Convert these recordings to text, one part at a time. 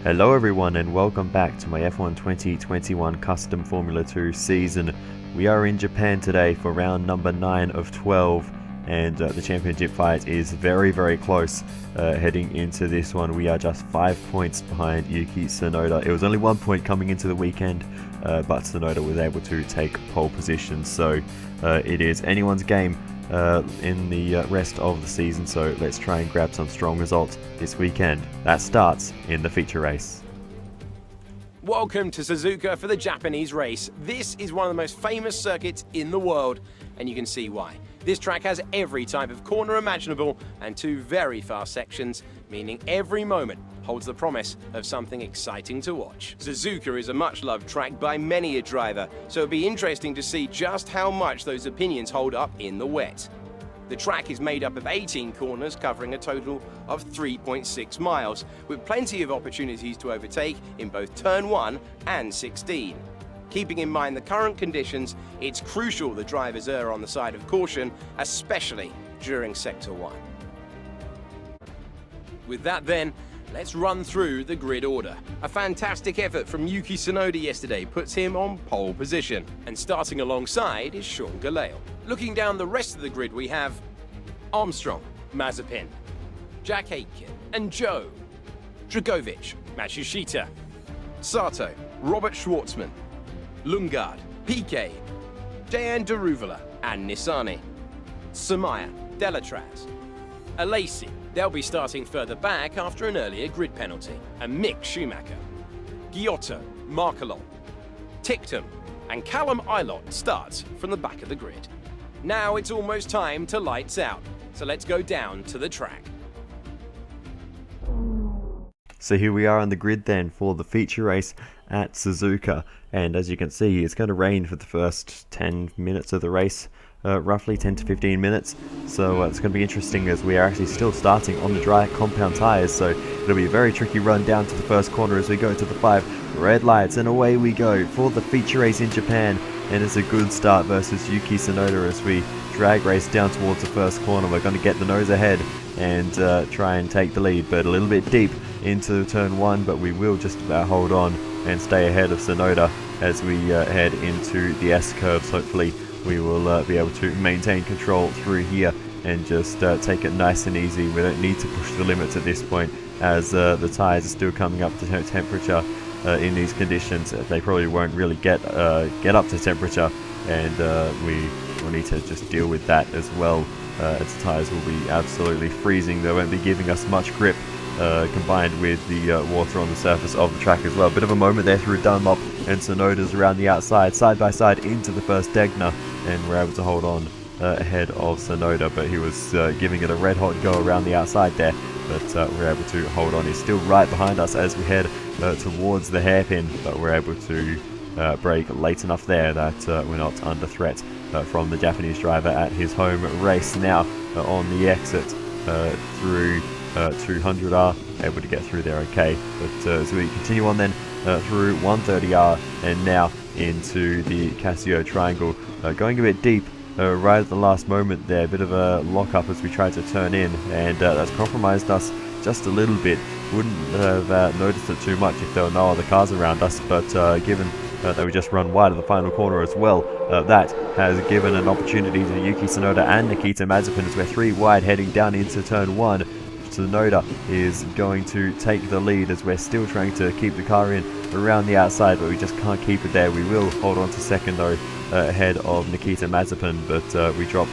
Hello everyone and welcome back to my F1 2021 Custom Formula 2 season. We are in Japan today for round number 9 of 12 and the championship fight is very close heading into this one. We are just 5 points behind Yuki Tsunoda. It was only 1 point coming into the weekend, but Tsunoda was able to take pole position, so it is anyone's game in the rest of the season, so let's try and grab some strong results this weekend. That starts in the feature race. Welcome to Suzuka for the Japanese race. This is one of the most famous circuits in the world, and you can see why. This track has every type of corner imaginable and 2 very fast sections, meaning every moment holds the promise of something exciting to watch. Suzuka is a much-loved track by many a driver, so it'll be interesting to see just how much those opinions hold up in the wet. The track is made up of 18 corners covering a total of 3.6 miles, with plenty of opportunities to overtake in both turn 1 and 16. Keeping in mind the current conditions, it's crucial the drivers err on the side of caution, especially during Sector 1. With that then, let's run through the grid order. A fantastic effort from Yuki Tsunoda yesterday puts him on pole position, and starting alongside is Sean Gelael. Looking down the rest of the grid, we have Armstrong, Mazepin, Jack Aitken and Joe, Dragovic, Matsushita, Sato, Robert Schwartzman, Lundgaard, Piquet, Jan Daruvala and Nissany, Samaya, Delatraz, Alesi. They'll be starting further back after an earlier grid penalty, and Mick Schumacher, Giotto, Markelon, Ticktum and Callum Ilott starts from the back of the grid. Now it's almost time to lights out, so let's go down to the track. So here we are on the grid then for the feature race at Suzuka, and as you can see it's going to rain for the first 10 minutes of the race, roughly 10 to 15 minutes, so it's going to be interesting as we are actually still starting on the dry compound tyres, so it'll be a very tricky run down to the first corner as we go to the 5 red lights, and away we go for the feature race in Japan. And it's a good start versus Yuki Tsunoda as we drag race down towards the first corner. We're going to get the nose ahead and try and take the lead, but a little bit deep into turn 1, but we will just about hold on and stay ahead of Tsunoda as we head into the S-curves. Hopefully we will be able to maintain control through here and just take it nice and easy. We don't need to push the limits at this point as the tyres are still coming up to temperature. In these conditions, they probably won't really get up to temperature, and we will need to just deal with that as well, as the tyres will be absolutely freezing. They won't be giving us much grip, combined with the water on the surface of the track as well. Bit of a moment there through Dunlop, and Tsunoda's around the outside, side by side into the first Degner, and we're able to hold on ahead of Tsunoda, but he was giving it a red hot go around the outside there, but we're able to hold on. He's still right behind us as we head towards the hairpin, but we're able to brake late enough there that we're not under threat from the Japanese driver at his home race. Now on the exit through 200R, able to get through there okay, but as we continue on then through 130R and now into the Casio triangle, going a bit deep right at the last moment there. A bit of a lock-up as we try to turn in, and that's compromised us just a little bit. Wouldn't have noticed it too much if there were no other cars around us, but given that we just run wide of the final corner as well, that has given an opportunity to Yuki Tsunoda and Nikita Mazepin as we're 3 wide heading down into turn 1. Tsunoda is going to take the lead as we're still trying to keep the car in around the outside, but we just can't keep it there. We will hold on to second though, ahead of Nikita Mazepin, but we drop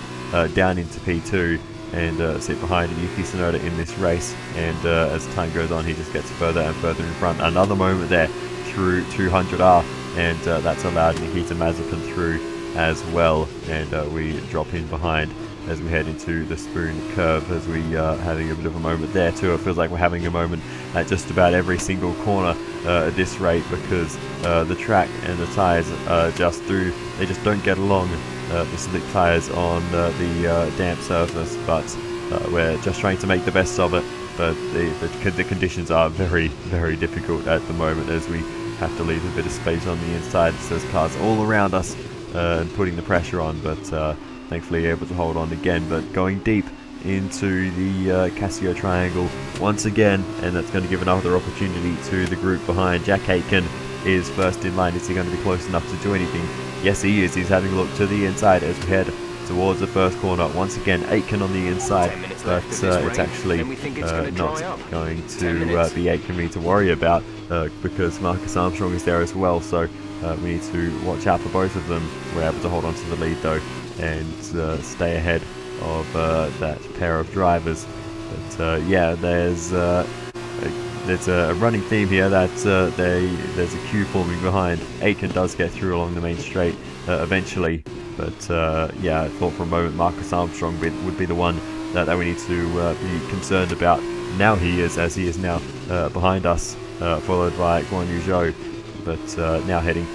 down into P2 and sit behind Yuki Tsunoda in this race, and as time goes on he just gets further and further in front. Another moment there through 200R, and that's allowed Nikita Mazepin through as well, and we drop in behind as we head into the Spoon curve, as we having a bit of a moment there too. It feels like we're having a moment at just about every single corner at this rate, because the track and the tyres they just don't get along. The slick tyres on the damp surface, but we're just trying to make the best of it. But the conditions are very difficult at the moment, as we have to leave a bit of space on the inside. So there's cars all around us and putting the pressure on, but thankfully able to hold on again. But going deep into the Casio Triangle once again, and that's going to give another opportunity to the group behind. Jack Aitken is first in line. Is he going to be close enough to do anything? Yes, he is. He's having a look to the inside as we head towards the first corner. Once again, Aitken on the inside, but it's actually not going to be Aitken we need to worry about because Marcus Armstrong is there as well, so we need to watch out for both of them. We're able to hold on to the lead though and stay ahead of that pair of drivers. But yeah, there's a running theme here that there's a queue forming behind. Aitken does get through along the main straight eventually, but yeah, I thought for a moment Marcus Armstrong would be the one that we need to be concerned about. Now he is, as he is now behind us, followed by Guan Yu Zhou, but now heading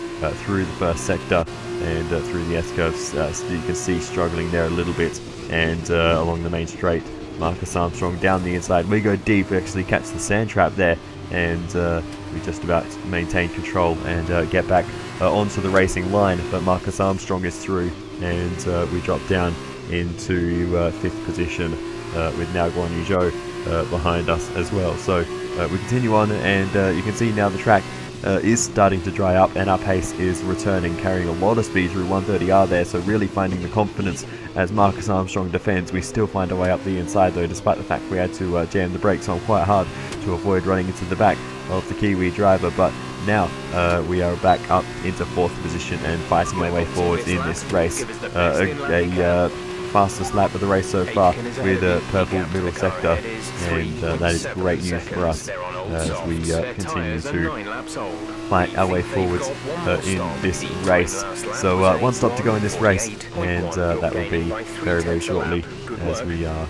through the first sector and through the S-curves, so you can see struggling there a little bit, and along the main straight, Marcus Armstrong down the inside. We go deep, we actually catch the sand trap there, and we just about maintain control and get back onto the racing line, but Marcus Armstrong is through, and we drop down into 5th position with now Guan Yu Zhou behind us as well. So we continue on, and you can see now the track is starting to dry up and our pace is returning, carrying a lot of speed through 130R there, so really finding the confidence as Marcus Armstrong defends. We still find our way up the inside though, despite the fact we had to jam the brakes on quite hard to avoid running into the back of the Kiwi driver, but now we are back up into 4th position and fighting our way forward in this race. A fastest lap of the race so far with a purple middle sector, and that is great news for us as we continue to fight our way forwards in this race. So one stop to go in this race, and that will be very, very shortly, as we are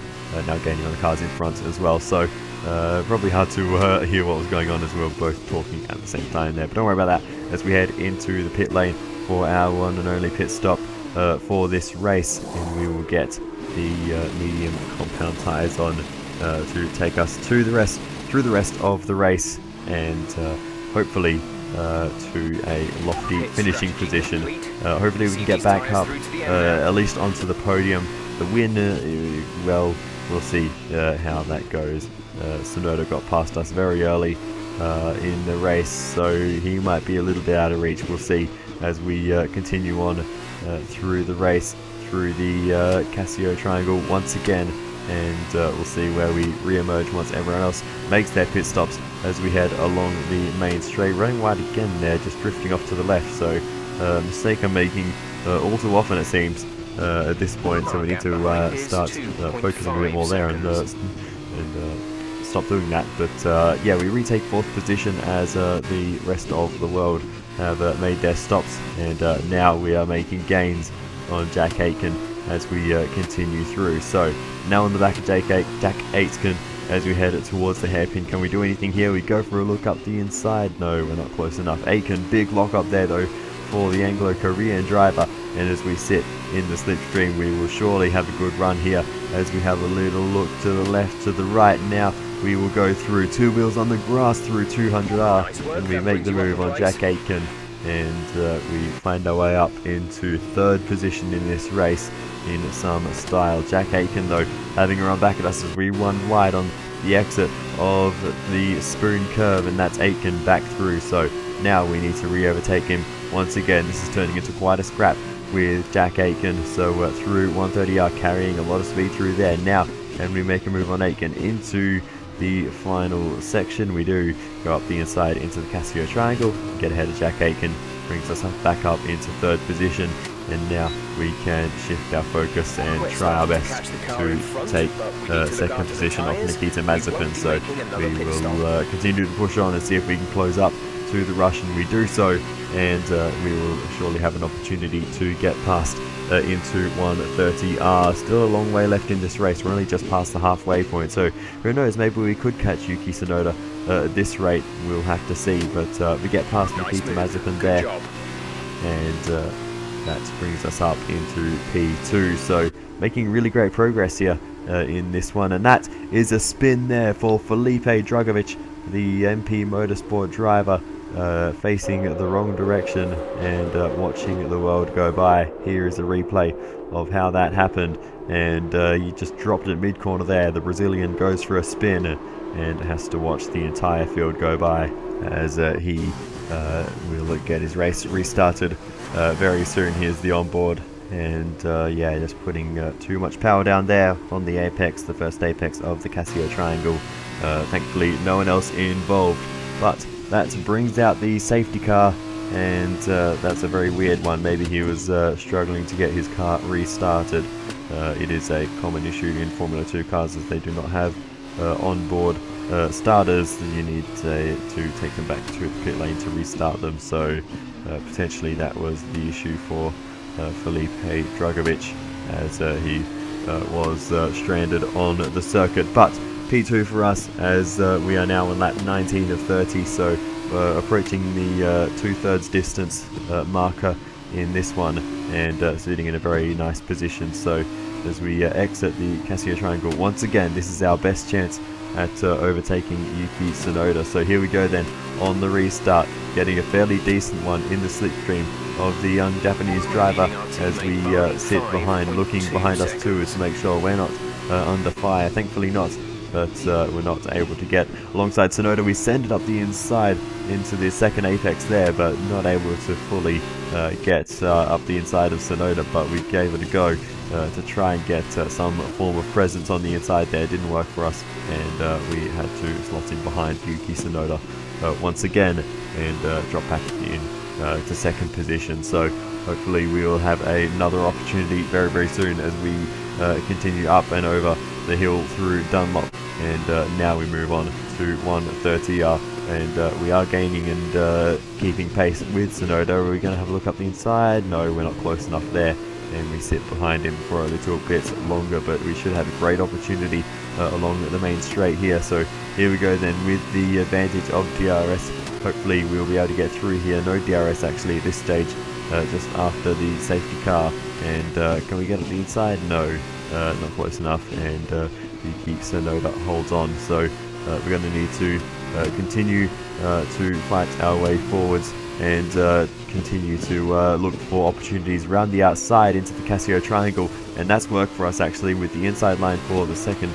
now gaining on the cars in front as well. So probably hard to hear what was going on as we were both talking at the same time there, but don't worry about that as we head into the pit lane for our one and only pit stop for this race, and we will get the medium compound tyres on to take us to the rest of the race, and hopefully to a lofty finishing position. Hopefully we can get back up at least onto the podium. The win, well, we'll see how that goes. Sonoda got past us very early in the race, so he might be a little bit out of reach. We'll see as we continue on through the race, through the Casio Triangle once again, and we'll see where we re-emerge once everyone else makes their pit stops as we head along the main straight. Running wide again there, just drifting off to the left, so mistake I'm making all too often it seems at this point, so we need to start focusing a bit more there and stop doing that. But yeah, we retake 4th position as the rest of the world have made their stops, and now we are making gains on Jack Aitken as we continue through. So now on the back of Jack Aitken as we head towards the hairpin. Can we do anything here? We go for a look up the inside. No, we're not close enough. Aitken, big lock up there though for the Anglo-Korean driver, and as we sit in the slipstream, we will surely have a good run here as we have a little look to the left, to the right. Now we will go through 2 wheels on the grass through 200R, and we make the move on Jack Aitken, and we find our way up into 3rd position in this race in some style. Jack Aitken though having a run back at us as we run wide on the exit of the Spoon curve, and that's Aitken back through. So now we need to re-overtake him once again. This is turning into quite a scrap with Jack Aitken, so through 130R, carrying a lot of speed through there. Now can we make a move on Aitken into the final section? We do go up the inside into the Casio Triangle, get ahead of Jack Aitken, brings us back up into 3rd position, and now we can shift our focus and try our best to take 2nd position off Nikita Mazepin. So we will continue to push on and see if we can close up to the Russian. We do so, and we will surely have an opportunity to get past into 130R. Still a long way left in this race. We're only just past the halfway point, so who knows, maybe we could catch Yuki Tsunoda at this rate. We'll have to see, but we get past Nikita Mazepin there, and that brings us up into P2, so making really great progress here in this one. And that is a spin there for Felipe Drugovich, the MP Motorsport driver, facing the wrong direction and watching the world go by. Here is a replay of how that happened, and he just dropped it mid-corner there. The Brazilian goes for a spin and has to watch the entire field go by as he will get his race restarted very soon. Here's the onboard, and yeah, just putting too much power down there on the apex, the first apex of the Casio Triangle. Thankfully no one else involved, but that brings out the safety car, and that's a very weird one. Maybe he was struggling to get his car restarted. It is a common issue in Formula 2 cars, as they do not have onboard starters. You need to take them back to the pit lane to restart them, so potentially that was the issue for Felipe Drugovich, as he was stranded on the circuit. But P2 for us, as we are now on lap 19 of 30, so approaching the 2/3 distance marker in this one, and sitting in a very nice position. So as we exit the Casio Triangle once again, this is our best chance at overtaking Yuki Tsunoda. So here we go then on the restart, getting a fairly decent one in the slipstream of the young Japanese driver, as we sit behind, looking behind us too, to make sure we're not under fire. Thankfully not, but we're not able to get alongside Tsunoda. We send it up the inside into the second apex there, but not able to fully get up the inside of Tsunoda, but we gave it a go to try and get some form of presence on the inside there. It didn't work for us, and we had to slot in behind Yuki Tsunoda once again, and drop back in to second position. So hopefully we will have another opportunity very, very soon as we continue up and over the hill through Dunlop, and now we move on to 130R, and we are gaining and keeping pace with Tsunoda. Are we going to have a look up the inside? No, we're not close enough there, and we sit behind him for a little bit longer, but we should have a great opportunity along the main straight here. So here we go then with the advantage of DRS. Hopefully we'll be able to get through here. No DRS actually at this stage, just after the safety car. And can we get at the inside? No, not close enough, and Yuki Tsunoda holds on. So we're going to need to continue to fight our way forwards, and continue to look for opportunities around the outside into the Casio Triangle, and that's worked for us actually with the inside line for the second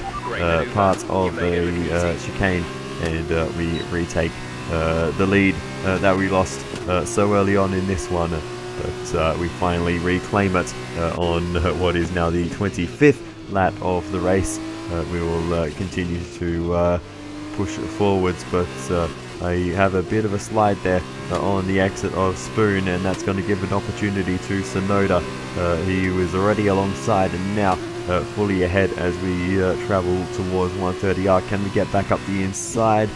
part of the chicane, and we retake the lead that we lost so early on in this one, but we finally reclaim it on what is now the 25th lap of the race. We will continue to push forwards, but I have a bit of a slide there on the exit of Spoon, and that's going to give an opportunity to Tsunoda. He was already alongside and now fully ahead as we travel towards 130R. Can we get back up the inside?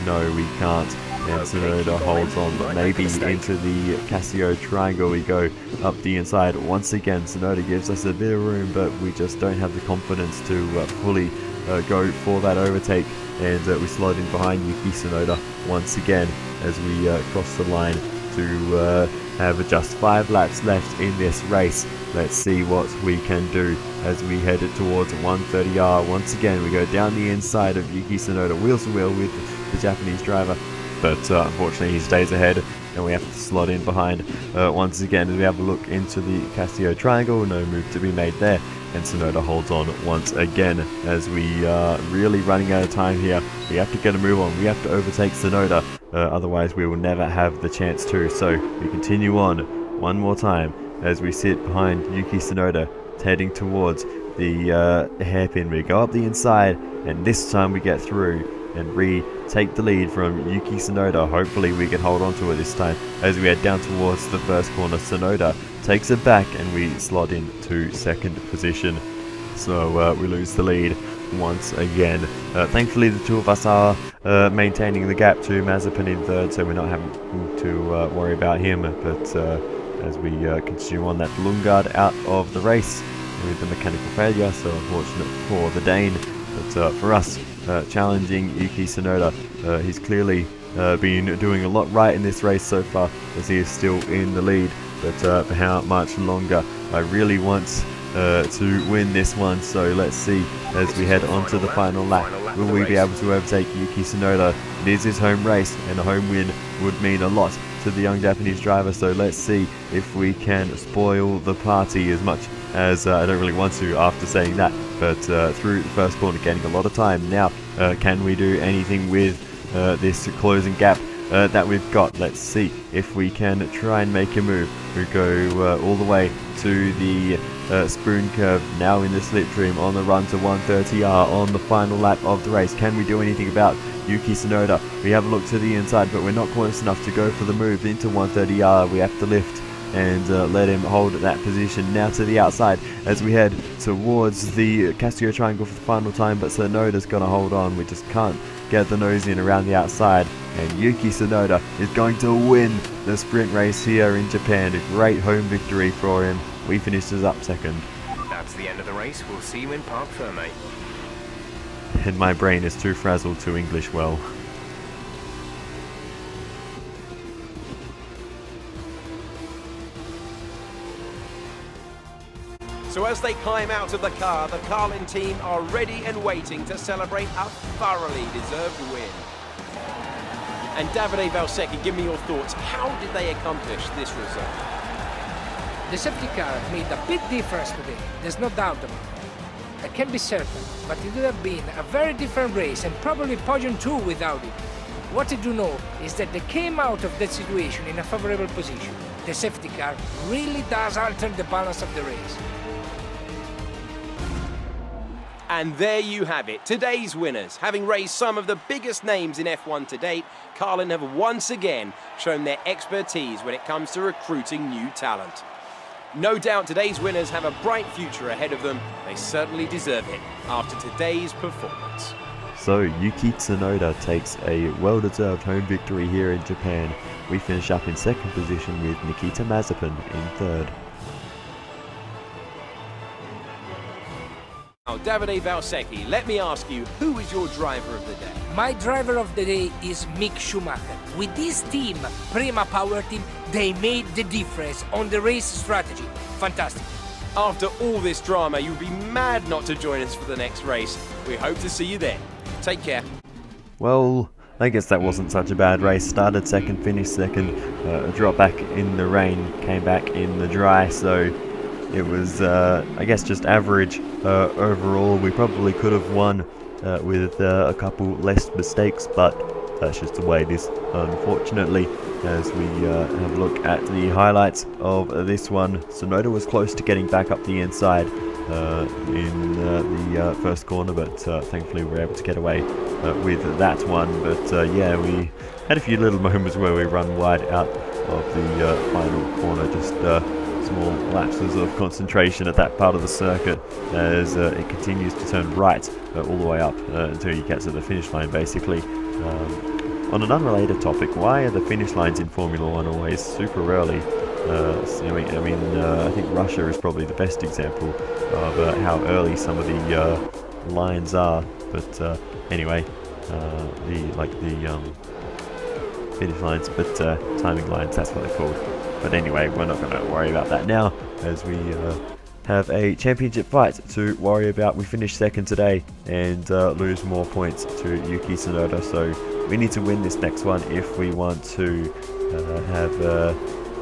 No, we can't. And Tsunoda holds on, but maybe into the Casio Triangle we go up the inside. Once again, Tsunoda gives us a bit of room, but we just don't have the confidence to fully go for that overtake, and we slide in behind Yuki Tsunoda once again as we cross the line to have just 5 laps left in this race. Let's see what we can do as we head towards 130R. Once again, we go down the inside of Yuki Tsunoda, wheel to wheel with the Japanese driver, but unfortunately he stays ahead, and we have to slot in behind once again as we have a look into the Casio Triangle. No move to be made there, and Tsunoda holds on once again as we are really running out of time here. We have to get a move on. We have to overtake Tsunoda, otherwise we will never have the chance to. So we continue on one more time as we sit behind Yuki Tsunoda, heading towards the hairpin. We go up the inside, and this time we get through and retake the lead from Yuki Tsunoda. Hopefully we can hold on to it this time as we head down towards the first corner. Tsunoda takes it back, and we slot into second position. So we lose the lead once again. Thankfully the two of us are maintaining the gap to Mazepin in third, so we're not having to worry about him. But as we continue on, that Lundgaard out of the race with the mechanical failure, so unfortunate for the Dane, but for us, challenging Yuki Tsunoda. He's clearly been doing a lot right in this race so far, as he is still in the lead, but for how much longer? I really want to win this one, so let's see as we head on to the final lap. Will we be able to overtake Yuki Tsunoda? It is his home race, and a home win would mean a lot to the young Japanese driver, so let's see if we can spoil the party as much as I don't really want to after saying that, but through the first corner, getting a lot of time. Now, can we do anything with this closing gap that we've got? Let's see if we can try and make a move. We go all the way to the spoon curve, now in the slipstream on the run to 130R on the final lap of the race. Can we do anything about Yuki Tsunoda? We have a look to the inside, but we're not close enough to go for the move into 130R. We have to lift and let him hold that position. Now to the outside as we head towards the Castillo Triangle for the final time, but Tsunoda's going to hold on. We just can't get the nose in around the outside, and Yuki Tsunoda is going to win the sprint race here in Japan. A great home victory for him. We finishes up second. That's the end of the race. We'll see you in Parc Ferme. And my brain is too frazzled to English well. So as they climb out of the car, the Carlin team are ready and waiting to celebrate a thoroughly deserved win. And Davide Valsecchi, give me your thoughts. How did they accomplish this result? The safety car made a big difference today, there's no doubt about it. I can be certain, but it would have been a very different race and probably podium too without it. What I do know is that they came out of that situation in a favorable position. The safety car really does alter the balance of the race. And there you have it, today's winners. Having raised some of the biggest names in F1 to date, Carlin have once again shown their expertise when it comes to recruiting new talent. No doubt today's winners have a bright future ahead of them. They certainly deserve it after today's performance. So Yuki Tsunoda takes a well-deserved home victory here in Japan. We finish up in second position with Nikita Mazepin in third. Now, Davide Valsecchi, let me ask you, who is your driver of the day? My driver of the day is Mick Schumacher. With this team, Prima Power Team, they made the difference on the race strategy. Fantastic. After all this drama, you'd be mad not to join us for the next race. We hope to see you then. Take care. Well, I guess that wasn't such a bad race. Started second, finished second, dropped back in the rain, came back in the dry, so it was, I guess, just average overall. We probably could have won with a couple less mistakes, but that's just the way it is, unfortunately. As we have a look at the highlights of this one, Tsunoda was close to getting back up the inside in the first corner, but thankfully we were able to get away with that one. But yeah, we had a few little moments where we run wide out of the final corner, just small lapses of concentration at that part of the circuit as it continues to turn right all the way up until you get to the finish line, basically. On an unrelated topic, why are the finish lines in Formula 1 always super early? I think Russia is probably the best example of how early some of the lines are. But anyway, the finish lines, but timing lines, that's what they're called. But anyway, we're not going to worry about that now, as we have a championship fight to worry about. We finished second today and lose more points to Yuki Tsunoda, so we need to win this next one if we want to have a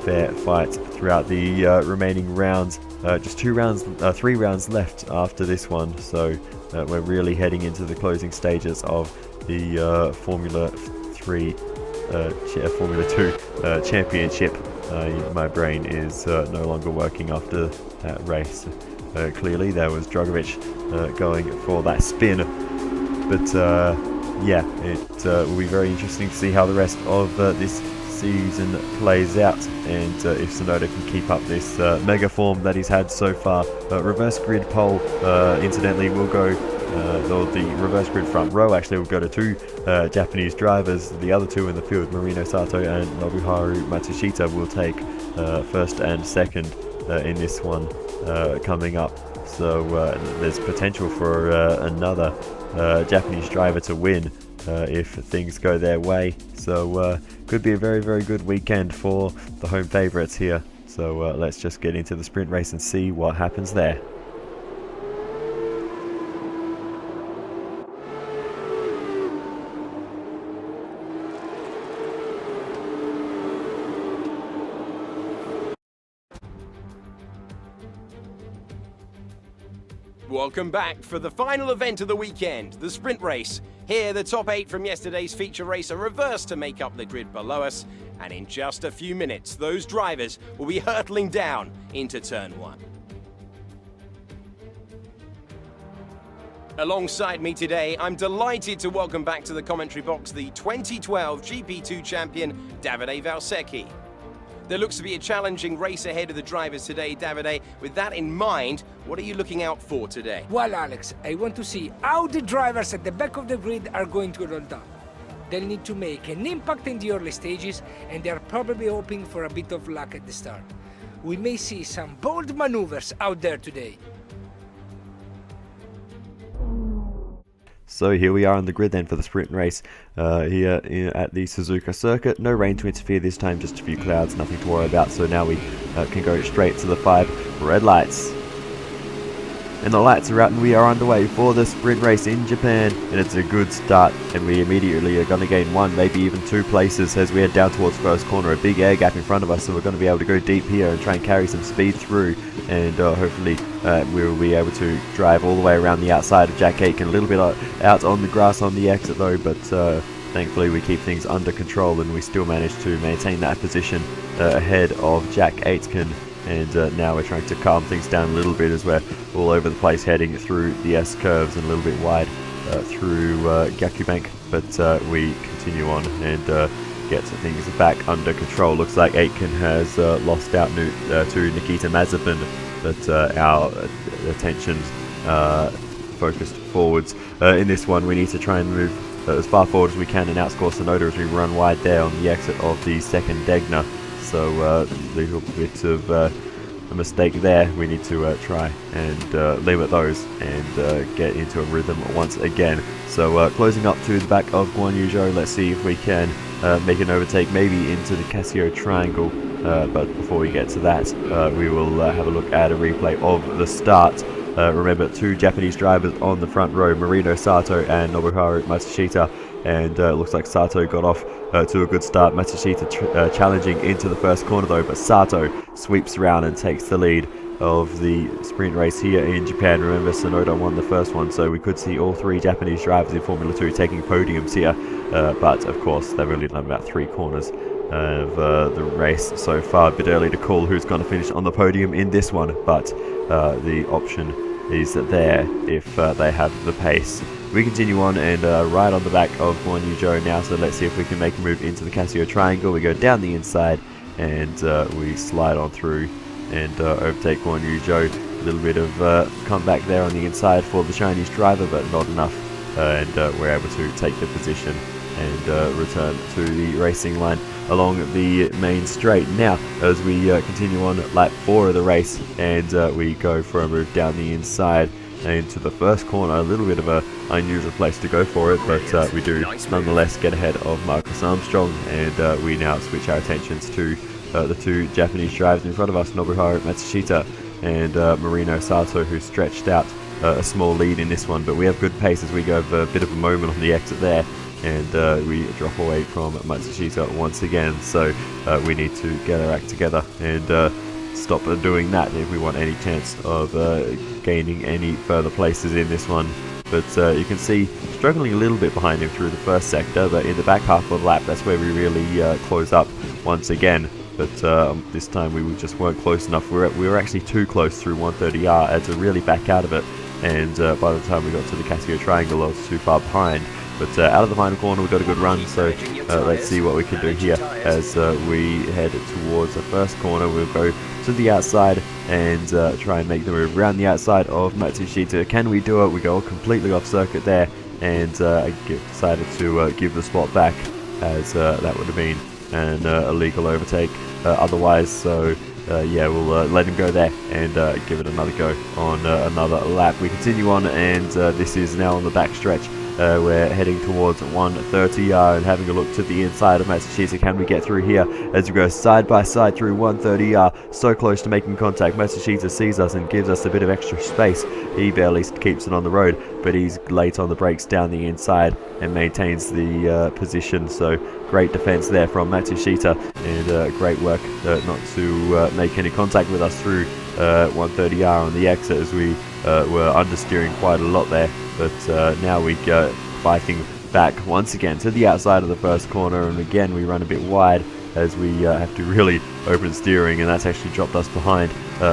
fair fight throughout the remaining rounds. Just 3 rounds left after this one, so we're really heading into the closing stages of the Formula 2 championship. My brain is no longer working after that race. Clearly there was Drogovic going for that spin, but yeah, it will be very interesting to see how the rest of this season plays out, and if Tsunoda can keep up this mega form that he's had so far. Reverse grid pole, incidentally, will go, or the reverse grid front row actually will go to 2 Japanese drivers. The other 2 in the field, Marino Sato and Nobuharu Matsushita, will take first and second in this one coming up. So there's potential for another Japanese driver to win if things go their way. So could be a very, very good weekend for the home favourites here. So let's just get into the sprint race and see what happens there. Welcome back for the final event of the weekend, the sprint race. Here, the top 8 from yesterday's feature race are reversed to make up the grid below us, and in just a few minutes, those drivers will be hurtling down into turn 1. Alongside me today, I'm delighted to welcome back to the commentary box the 2012 GP2 champion, Davide Valsecchi. There looks to be a challenging race ahead of the drivers today, Davide. With that in mind, what are you looking out for today? Well, Alex, I want to see how the drivers at the back of the grid are going to roll down. They'll need to make an impact in the early stages, and they're probably hoping for a bit of luck at the start. We may see some bold maneuvers out there today. So here we are on the grid then for the sprint race here at the Suzuka circuit. No rain to interfere this time, just a few clouds, nothing to worry about. So now we can go straight to the 5 red lights. And the lights are out and we are underway for the sprint race in Japan. And it's a good start, and we immediately are going to gain 1, maybe even 2 places as we head down towards first corner. A big air gap in front of us, so we're going to be able to go deep here and try and carry some speed through. And hopefully we'll be able to drive all the way around the outside of Jack Aitken. A little bit out on the grass on the exit though, but thankfully we keep things under control and we still manage to maintain that position ahead of Jack Aitken. And now we're trying to calm things down a little bit as we're all over the place heading through the S-curves and a little bit wide through Gyakubank. But we continue on and get things back under control. Looks like Aitken has lost out to Nikita Mazepin, but our attention focused forwards. In this one we need to try and move as far forward as we can and outscore Sonoda as we run wide there on the exit of the second Degner. So a little bit of a mistake there. We need to try and limit those and get into a rhythm once again. So closing up to the back of Guan Yu Zhou, let's see if we can make an overtake maybe into the Casio Triangle. But before we get to that, we will have a look at a replay of the start. Remember, 2 Japanese drivers on the front row, Marino Sato and Nobuharu Matsushita. And it looks like Sato got off to a good start. Matsushita challenging into the first corner though, but Sato sweeps around and takes the lead of the sprint race here in Japan. Remember, Sonoda won the first one, so we could see all 3 Japanese drivers in Formula 2 taking podiums here. But of course, they've only done about 3 corners of the race so far. A bit early to call who's going to finish on the podium in this one, but the option is there if they have the pace. We continue on and right on the back of Guan Yu Zhou now, so let's see if we can make a move into the Casio Triangle. We go down the inside and we slide on through and overtake Guan Yu Zhou. A little bit of comeback there on the inside for the Chinese driver, but not enough, and we're able to take the position and return to the racing line along the main straight. Now, as we continue on lap 4 of the race, and we go for a move down the inside into the first corner. A little bit of a unusual place to go for it, but we do nonetheless get ahead of Marcus Armstrong, and we now switch our attentions to the 2 Japanese drivers in front of us, Nobuharu Matsushita and Marino Sato, who stretched out a small lead in this one. But we have good pace as we go have a bit of a moment on the exit there, and we drop away from Matsushita once again. So we need to get our act together and stop doing that if we want any chance of gaining any further places in this one. But you can see struggling a little bit behind him through the first sector, but in the back half of the lap, that's where we really close up once again. But this time we just weren't close enough. We were actually too close through 130R and to really back out of it, and by the time we got to the Casio Triangle I was too far behind. But out of the final corner we got a good run, so let's see what we can do here as we head towards the first corner. We'll go to the outside and try and make the move around the outside of Matsushita. Can we do it? We go completely off circuit there, and I decided to give the spot back, as that would have been an illegal overtake otherwise. So yeah, we'll let him go there and give it another go on another lap. We continue on, and this is now on the back stretch. We're heading towards 130R and having a look to the inside of Matsushita. Can we get through here as we go side by side through 130R? So close to making contact. Matsushita sees us and gives us a bit of extra space. He barely keeps it on the road, but he's late on the brakes down the inside and maintains the position. So great defense there from Matsushita, and great work not to make any contact with us through 130R on the exit as we were understeering quite a lot there, but now we go fighting back once again to the outside of the first corner, and again we run a bit wide as we have to really open steering, and that's actually dropped us behind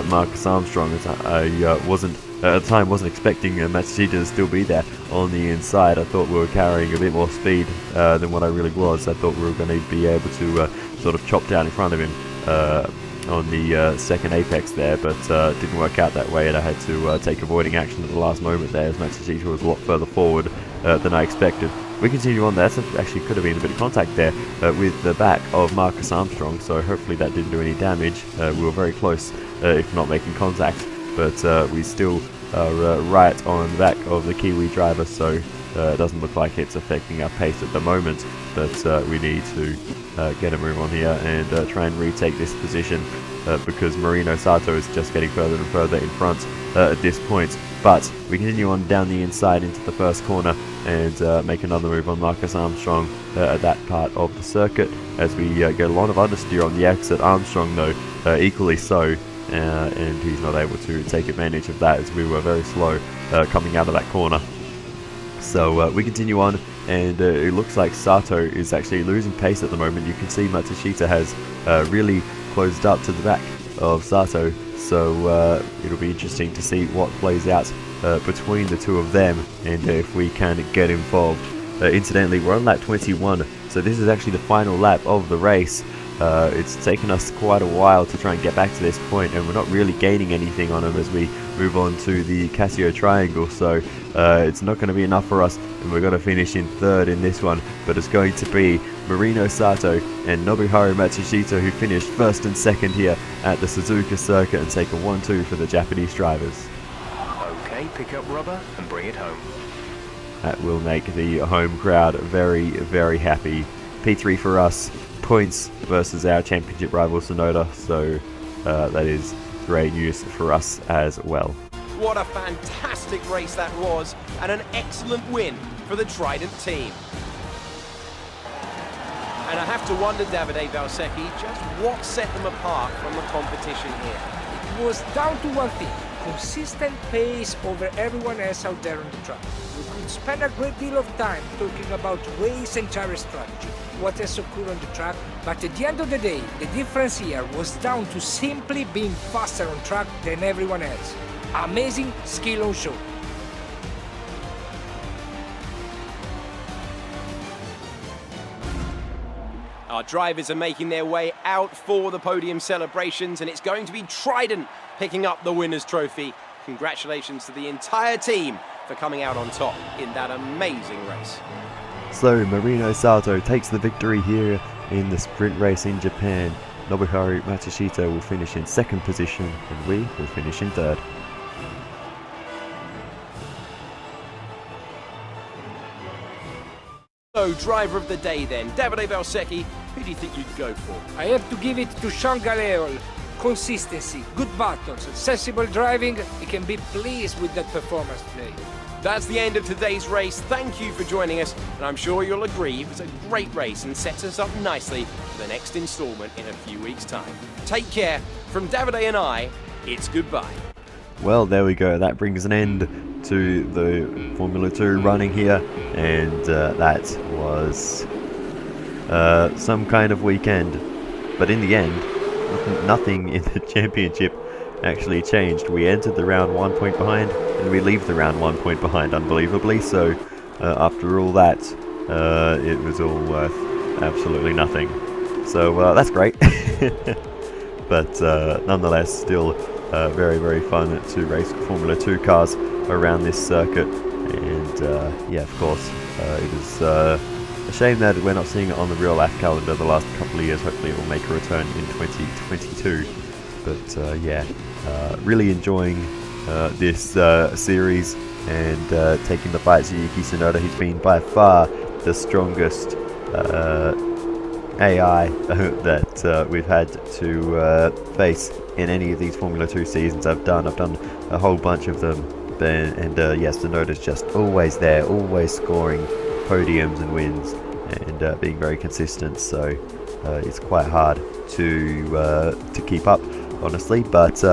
Marcus Armstrong, as I wasn't at the time expecting Matsushita to still be there on the inside. I thought we were carrying a bit more speed than what I really was. I thought we were going to be able to sort of chop down in front of him on the second apex there, but didn't work out that way, and I had to take avoiding action at the last moment there as Matsushita was a lot further forward than I expected. We continue on there. That actually could have been a bit of contact there with the back of Marcus Armstrong, so hopefully that didn't do any damage. We were very close, if not making contact, but we still are right on the back of the Kiwi driver, so it doesn't look like it's affecting our pace at the moment, but we need to get a move on here and try and retake this position because Marino Sato is just getting further and further in front at this point. But we continue on down the inside into the first corner and make another move on Marcus Armstrong at that part of the circuit as we get a lot of understeer on the exit. Armstrong though equally so, and he's not able to take advantage of that as we were very slow coming out of that corner. So we continue on, and it looks like Sato is actually losing pace at the moment. You can see Matsushita has really closed up to the back of Sato, so it'll be interesting to see what plays out between the two of them and if we can get involved. Incidentally, we're on lap 21, so this is actually the final lap of the race. It's taken us quite a while to try and get back to this point, and we're not really gaining anything on them as we move on to the Casio Triangle, so it's not going to be enough for us, and we're going to finish in third in this one, but it's going to be Marino Sato and Nobuharu Matsushita who finished first and second here at the Suzuka circuit and take a 1-2 for the Japanese drivers. Okay, pick up rubber and bring it home. That will make the home crowd very, very happy. P3 for us, points versus our championship rival Sonoda, so that is great news for us as well. What a fantastic race that was, and an excellent win for the Trident team. And I have to wonder, Davide Valsecchi, just what set them apart from the competition here. It was down to one thing: consistent pace over everyone else out there on the track. We could spend a great deal of time talking about race and tire strategy, what has occurred on the track, but at the end of the day, the difference here was down to simply being faster on track than everyone else. Amazing skill on show. Our drivers are making their way out for the podium celebrations, and it's going to be Trident picking up the winner's trophy. Congratulations to the entire team for coming out on top in that amazing race. So Marino Sato takes the victory here in the sprint race in Japan. Nobuharu Matsushita will finish in second position, and we will finish in third. So, driver of the day then, Davide Valsecchi, who do you think you'd go for? I have to give it to Sean Galeol. Consistency, good battles, sensible driving. He can be pleased with that performance today. That's the end of today's race. Thank you for joining us, and I'm sure you'll agree it was a great race and sets us up nicely for the next instalment in a few weeks' time. Take care. From Davide and I, it's goodbye. Well, there we go. That brings an end to the Formula 2 running here, and that was some kind of weekend. But in the end, nothing in the championship actually changed. We entered the round 1 point behind, and we leave the round 1 point behind, unbelievably. So after all that, it was all worth absolutely nothing. So that's great. But nonetheless, still very, very fun to race Formula 2 cars around this circuit. And yeah, of course, it is a shame that we're not seeing it on the real life calendar the last couple of years. Hopefully it will make a return in 2022. But yeah, really enjoying this series and taking the fight to Yuki Tsunoda. He's been by far the strongest AI that we've had to face in any of these Formula 2 seasons I've done a whole bunch of them, and yes, Tsunoda's just always there, always scoring podiums and wins, and being very consistent, so it's quite hard to keep up. honestly, but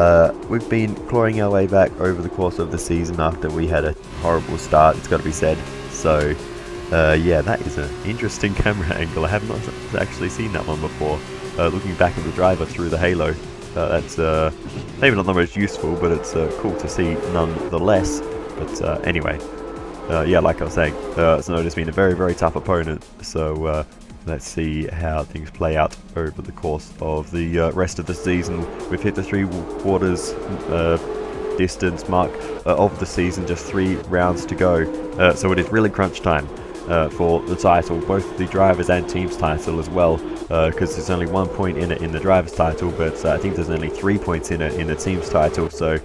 we've been clawing our way back over the course of the season after we had a horrible start, it's got to be said. So yeah, that is an interesting camera angle. I have not actually seen that one before. Looking back at the driver through the halo, that's maybe not the most useful, but it's cool to see nonetheless. But anyway, yeah, like I was saying, Tsunoda's been a very, very tough opponent, so let's see how things play out over the course of the rest of the season. We've hit the 3 quarters distance mark of the season, just 3 rounds to go, so it is really crunch time for the title, both the drivers and teams title as well, because there's only 1 point in it in the drivers title, but I think there's only 3 points in it in the teams title, so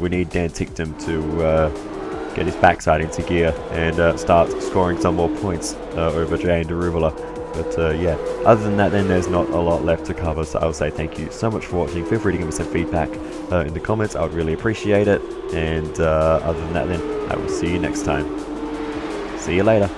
we need Dan Ticktum to get his backside into gear and start scoring some more points over Jay and Daruvula. But yeah, other than that, then there's not a lot left to cover, so I'll say thank you so much for watching. Feel free to give me some feedback in the comments, I would really appreciate it. And other than that, then I will see you next time. See you later.